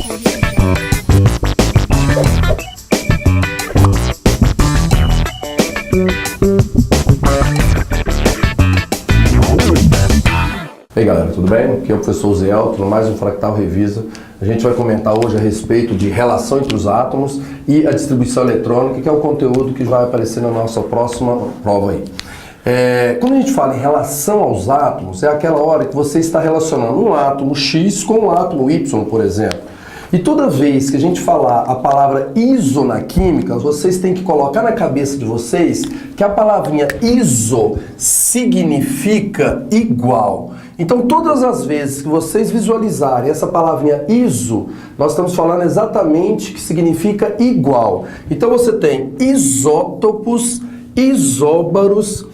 E aí galera, tudo bem? Aqui é o professor Zé Elton, mais um Fractal Revisa. A gente vai comentar hoje a respeito de relação entre os átomos e a distribuição eletrônica, que é o conteúdo que vai aparecer na nossa próxima prova aí. Quando a gente fala em relação aos átomos, é aquela hora que você está relacionando um átomo X com um átomo Y, por exemplo. E toda vez que a gente falar a palavra iso na química, vocês têm que colocar na cabeça de vocês que a palavrinha iso significa igual. Então, todas as vezes que vocês visualizarem essa palavrinha iso, nós estamos falando exatamente que significa igual. Então, você tem isótopos, isóbaros,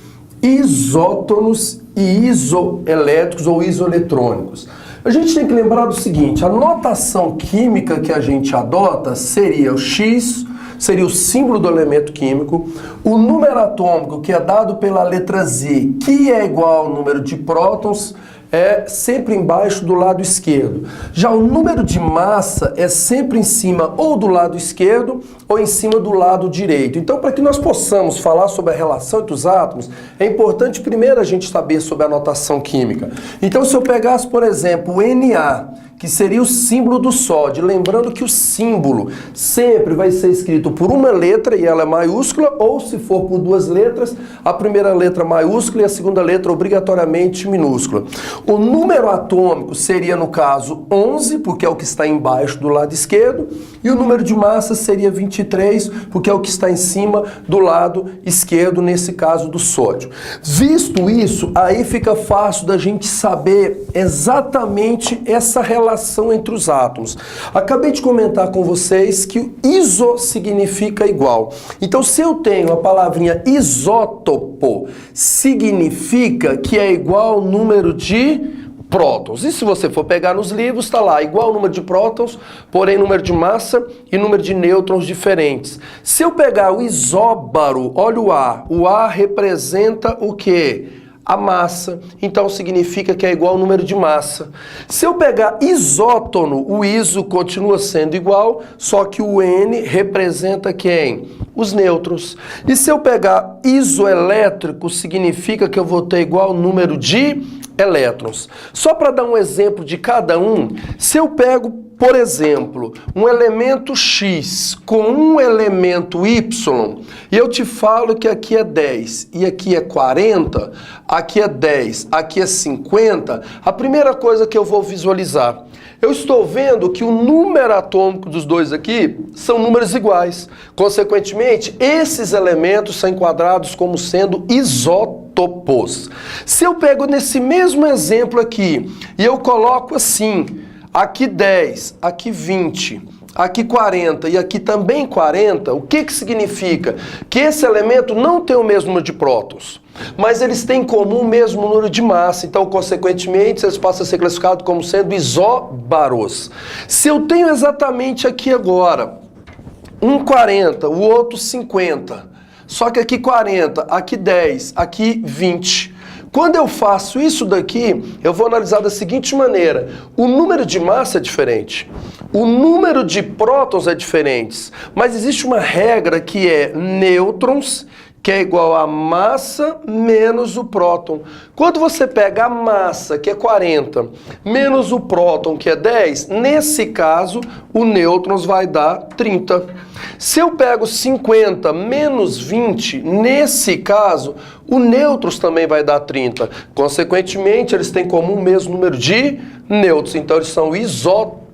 isótonos e isoelétricos ou isoeletrônicos. A gente tem que lembrar do seguinte, a notação química que a gente adota seria o X, seria o símbolo do elemento químico, o número atômico, que é dado pela letra Z, que é igual ao número de prótons, é sempre embaixo do lado esquerdo. Já o número de massa é sempre em cima ou do lado esquerdo ou em cima do lado direito. Então, para que nós possamos falar sobre a relação entre os átomos, é importante primeiro a gente saber sobre a notação química. Então, se eu pegasse, por exemplo, o Na, que seria o símbolo do sódio, lembrando que o símbolo sempre vai ser escrito por uma letra e ela é maiúscula, ou se for por duas letras, a primeira letra maiúscula e a segunda letra obrigatoriamente minúscula. O número atômico seria, no caso, 11, porque é o que está embaixo do lado esquerdo, e o número de massa seria 23, porque é o que está em cima do lado esquerdo, nesse caso do sódio. Visto isso, aí fica fácil da gente saber exatamente essa relação entre os átomos. Acabei de comentar com vocês que o iso significa igual. Então, se eu tenho a palavrinha isótopo, significa que é igual ao número de prótons. E se você for pegar nos livros, está lá, igual ao número de prótons, porém número de massa e número de nêutrons diferentes. Se eu pegar o isóbaro, olha o A representa o quê? A massa, então significa que é igual ao número de massa. Se eu pegar isótono, o iso continua sendo igual, só que o N representa quem? Os nêutrons. E se eu pegar isoelétrico, significa que eu vou ter igual ao número de elétrons. Só para dar um exemplo de cada um, se eu pego, por exemplo, um elemento X com um elemento Y, e eu te falo que aqui é 10 e aqui é 40, aqui é 10, aqui é 50, a primeira coisa que eu vou visualizar, eu estou vendo que o número atômico dos dois aqui são números iguais. Consequentemente, esses elementos são enquadrados como sendo isótopos. Se eu pego nesse mesmo exemplo aqui e eu coloco assim, aqui 10, aqui 20, aqui 40 e aqui também 40, o que significa? Que esse elemento não tem o mesmo número de prótons, mas eles têm em comum o mesmo número de massa, então, consequentemente, eles passam a ser classificados como sendo isóbaros. Se eu tenho exatamente aqui agora, um 40, o outro 50, só que aqui 40, aqui 10, aqui 20. Quando eu faço isso daqui, eu vou analisar da seguinte maneira. O número de massa é diferente, o número de prótons é diferente, mas existe uma regra que é nêutrons, que é igual a massa menos o próton. Quando você pega a massa, que é 40, menos o próton, que é 10, nesse caso, o nêutrons vai dar 30. Se eu pego 50 menos 20, nesse caso, o nêutrons também vai dar 30. Consequentemente, eles têm em comum o mesmo número de nêutrons, então eles são isótonos.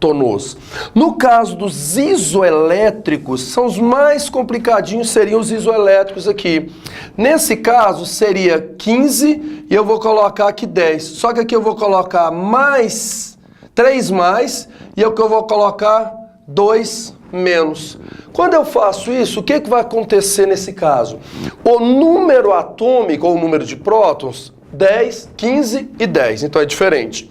No caso dos isoelétricos, são os mais complicadinhos, seriam os isoelétricos aqui. Nesse caso, seria 15 e eu vou colocar aqui 10. Só que aqui eu vou colocar mais, 3 mais, e aqui eu vou colocar 2 menos. Quando eu faço isso, o que vai acontecer nesse caso? O número atômico, ou o número de prótons, 10, 15 e 10, então é diferente.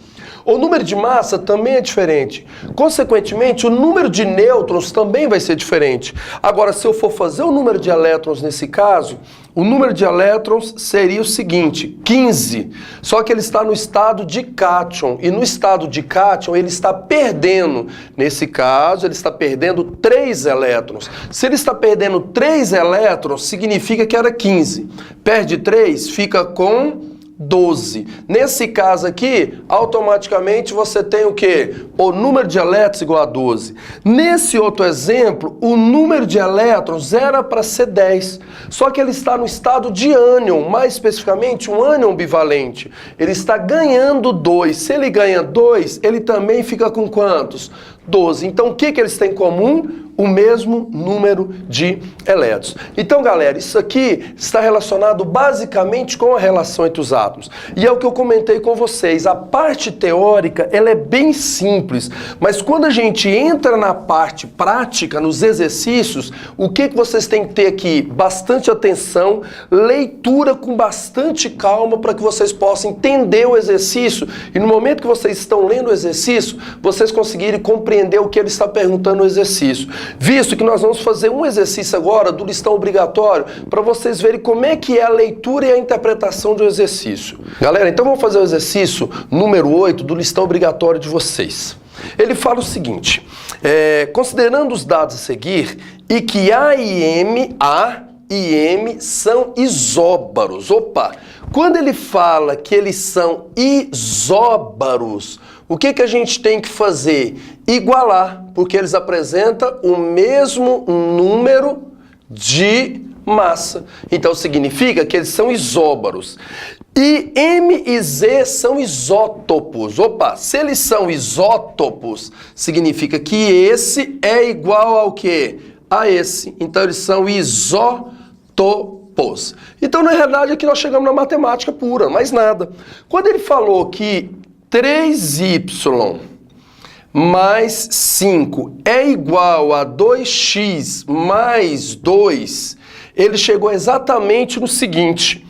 O número de massa também é diferente. Consequentemente, o número de nêutrons também vai ser diferente. Agora, se eu for fazer o número de elétrons nesse caso, o número de elétrons seria o seguinte, 15. Só que ele está no estado de cátion. E no estado de cátion, ele está perdendo. Nesse caso, ele está perdendo 3 elétrons. Se ele está perdendo 3 elétrons, significa que era 15. Perde 3, fica com 12. Nesse caso aqui, automaticamente você tem o quê? O número de elétrons igual a 12. Nesse outro exemplo, o número de elétrons era para ser 10. Só que ele está no estado de ânion, mais especificamente um ânion bivalente. Ele está ganhando 2. Se ele ganha 2, ele também fica com quantos? 12. Então o que eles têm em comum? O mesmo número de elétrons. Então, galera, isso aqui está relacionado basicamente com a relação entre os átomos. E é o que eu comentei com vocês. A parte teórica, ela é bem simples, mas quando a gente entra na parte prática, nos exercícios, o que vocês têm que ter aqui? Bastante atenção, leitura com bastante calma para que vocês possam entender o exercício e no momento que vocês estão lendo o exercício, vocês conseguirem compreender o que ele está perguntando no exercício. Visto que nós vamos fazer um exercício agora do listão obrigatório para vocês verem como é que é a leitura e a interpretação do exercício. Galera, então vamos fazer o exercício número 8 do listão obrigatório de vocês. Ele fala o seguinte, considerando os dados a seguir e que A e M são isóbaros. Opa! Quando ele fala que eles são isóbaros, o que a gente tem que fazer? Igualar, porque eles apresentam o mesmo número de massa. Então significa que eles são isóbaros. E M e Z são isótopos. Opa, se eles são isótopos, significa que esse é igual ao quê? A esse. Então eles são isótopos. Então na realidade aqui nós chegamos na matemática pura, mais nada. Quando ele falou que 3y mais 5 é igual a 2x mais 2, ele chegou exatamente no seguinte,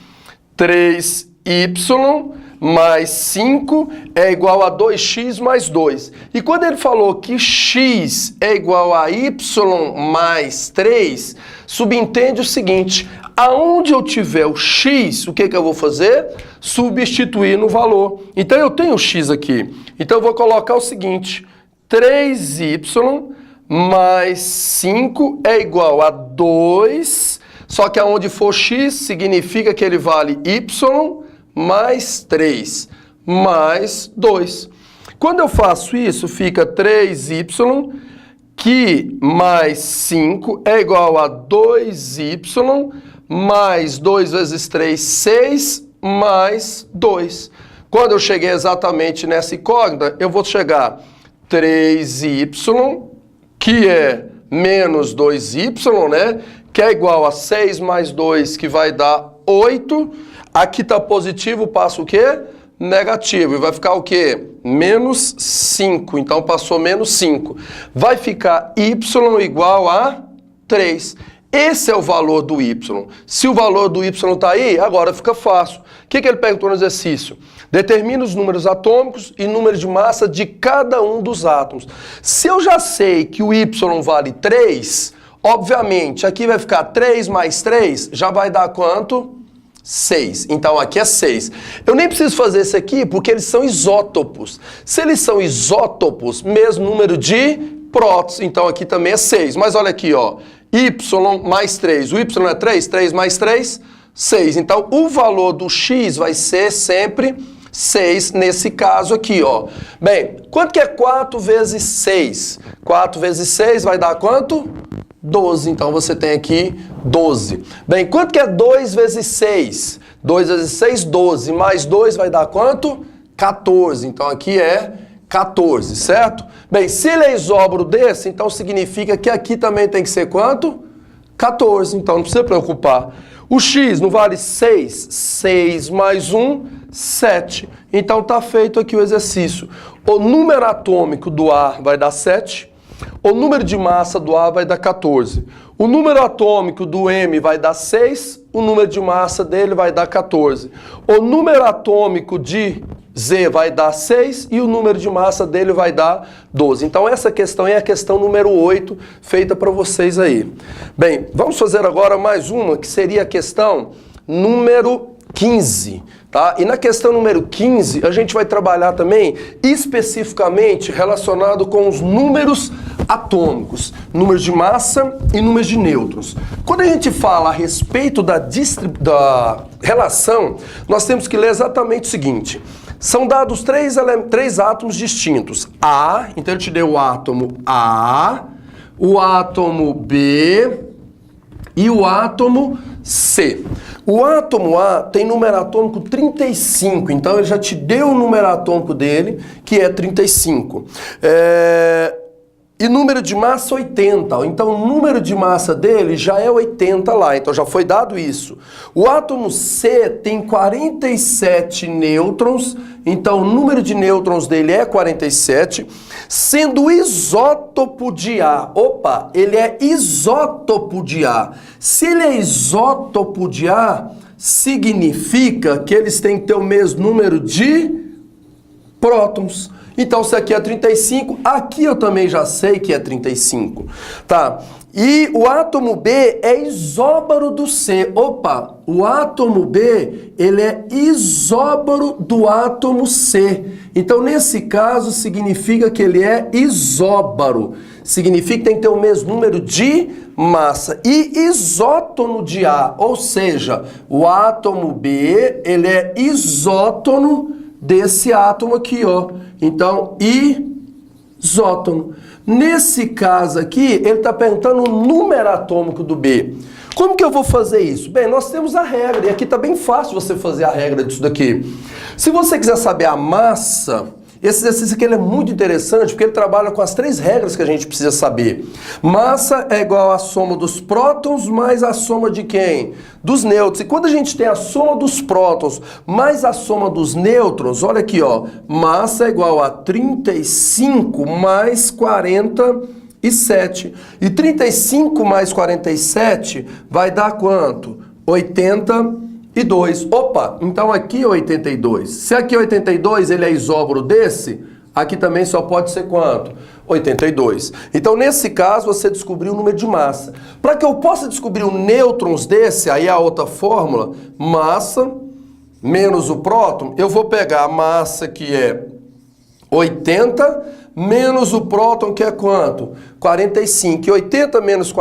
3y mais 5 é igual a 2x mais 2. E quando ele falou que x é igual a y mais 3, subentende o seguinte, aonde eu tiver o x, o que eu vou fazer? Substituir no valor. Então eu tenho o x aqui. Então eu vou colocar o seguinte, 3y mais 5 é igual a 2, só que aonde for x significa que ele vale y mais 3 mais 2. Quando eu faço isso, fica 3y que mais 5 é igual a 2y mais 2 vezes 3, 6 mais 2. Quando eu cheguei exatamente nessa incógnita, eu vou chegar 3y, que é menos 2y, né? Que é igual a 6 mais 2, que vai dar 8. Aqui está positivo, passa o quê? Negativo. E vai ficar o quê? Menos 5. Então passou menos 5. Vai ficar y igual a 3. Esse é o valor do y. Se o valor do y está aí, agora fica fácil. O que ele perguntou no exercício? Determina os números atômicos e número de massa de cada um dos átomos. Se eu já sei que o y vale 3, obviamente, aqui vai ficar 3 mais 3, já vai dar quanto? 6. Então aqui é 6. Eu nem preciso fazer isso aqui porque eles são isótopos. Se eles são isótopos, mesmo número de prótons, então aqui também é 6. Mas olha aqui, ó, y mais 3. O y é 3, 3 mais 3, 6. Então o valor do x vai ser sempre 6 nesse caso aqui, ó. Bem, quanto que é 4 vezes 6? 4 vezes 6 vai dar quanto? 12, então você tem aqui 12. Bem, quanto que é 2 vezes 6? 2 vezes 6, 12, mais 2 vai dar quanto? 14, então aqui é 14, certo? Bem, se ele é isóbaro desse, então significa que aqui também tem que ser quanto? 14, então não precisa preocupar. O x não vale 6? 6 mais 1, 7. Então tá feito aqui o exercício. O número atômico do A vai dar 7. O número de massa do A vai dar 14. O número atômico do M vai dar 6. O número de massa dele vai dar 14. O número atômico de Z vai dar 6 e o número de massa dele vai dar 12. Então essa questão é a questão número 8, feita para vocês aí. Bem, vamos fazer agora mais uma, que seria a questão número 15. Tá? E na questão número 15, a gente vai trabalhar também especificamente relacionado com os números atômicos, números de massa e números de nêutrons. Quando a gente fala a respeito da relação, nós temos que ler exatamente o seguinte. São dados três átomos distintos. A, então ele te deu o átomo A, o átomo B e o átomo C. O átomo A tem número atômico 35, então ele já te deu o número atômico dele, que é 35. E número de massa 80, então o número de massa dele já é 80 lá, então já foi dado isso. O átomo C tem 47 nêutrons, então o número de nêutrons dele é 47, sendo o isótopo de A. Opa, ele é isótopo de A. Se ele é isótopo de A, significa que eles têm que ter o mesmo número de prótons. Então, se aqui é 35, aqui eu também já sei que é 35, tá? E o átomo B é isóbaro do C. Opa, o átomo B, ele é isóbaro do átomo C. Então, nesse caso, significa que ele é isóbaro. Significa que tem que ter o mesmo número de massa. E isótono de A, ou seja, o átomo B, ele é isótono desse átomo aqui, ó. Então, isótono. Nesse caso aqui, ele está perguntando o número atômico do B. Como que eu vou fazer isso? Bem, nós temos a regra, e aqui está bem fácil você fazer a regra disso daqui. Se você quiser saber a massa, esse exercício aqui ele é muito interessante, porque ele trabalha com as 3 regras que a gente precisa saber. Massa é igual à soma dos prótons mais a soma de quem? Dos nêutrons. E quando a gente tem a soma dos prótons mais a soma dos nêutrons, olha aqui, ó, massa é igual a 35 mais 47. E 35 mais 47 vai dar quanto? 82. Opa, então aqui é 82. Se aqui é 82, ele é isóbaro desse, aqui também só pode ser quanto? 82. Então, nesse caso, você descobriu o número de massa. Para que eu possa descobrir o nêutrons desse, aí é a outra fórmula, massa menos o próton, eu vou pegar a massa que é 80 menos o próton que é quanto? 45. E 80 menos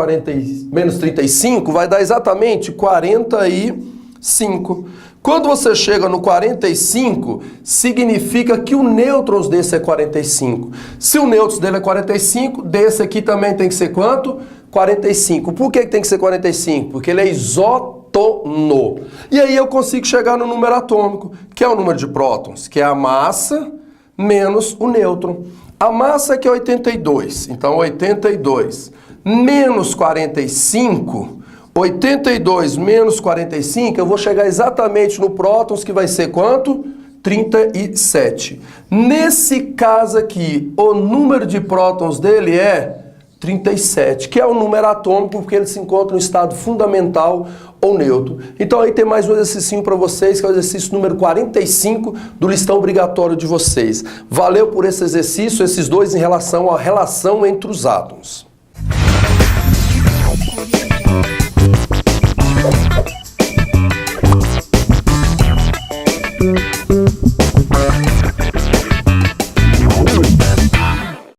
35 vai dar exatamente 45. Quando você chega no 45, significa que o nêutrons desse é 45. Se o nêutrons dele é 45, desse aqui também tem que ser quanto? 45. Por que tem que ser 45? Porque ele é isótono. E aí eu consigo chegar no número atômico, que é o número de prótons, que é a massa menos o nêutron. A massa aqui é 82, então 82 menos 45... 82 menos 45, eu vou chegar exatamente no prótons, que vai ser quanto? 37. Nesse caso aqui, o número de prótons dele é 37, que é o número atômico, porque ele se encontra no estado fundamental ou neutro. Então aí tem mais um exercício para vocês, que é o exercício número 45 do listão obrigatório de vocês. Valeu por esse exercício, esses dois em relação à relação entre os átomos.